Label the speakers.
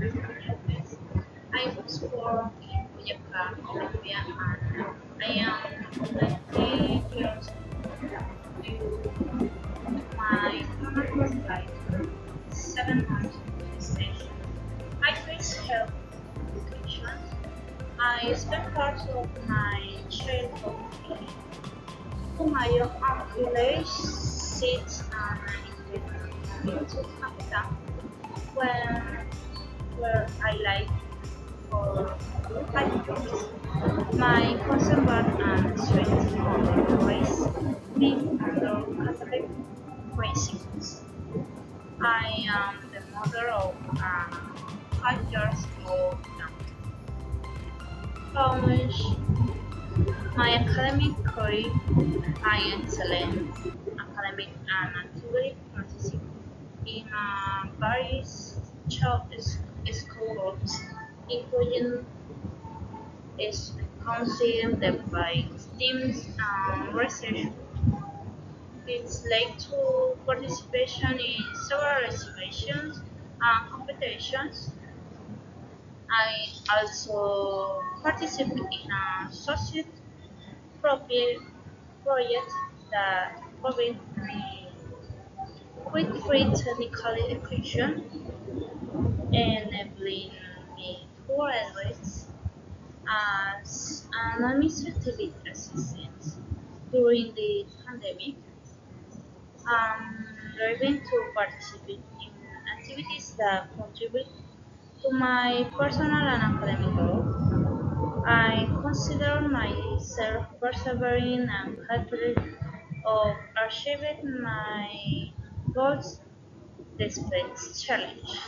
Speaker 1: I was born in Boyacá, Colombia, and I am 20 years old. My stomach was like 7 months of gestation. I faced health complications. I spent part of my childhood in Pumayo, Angeles, sits and into Canada, when where I lived for 5 years. My conservative and strict mother raised me under Catholic principles. I am the mother of a 5 years old college. My academic career, I excellent academic and actively participate in various schools, including is council, debates, teams, and research. It's led to participation in several exhibitions and competitions. I also participate in a social profit project that provide me with free technical education, enabling me to graduate as an administrative assistant during the pandemic. Driving to participate in activities that contribute to my personal and academic growth. I consider myself persevering and capable of achieving my goals despite challenge.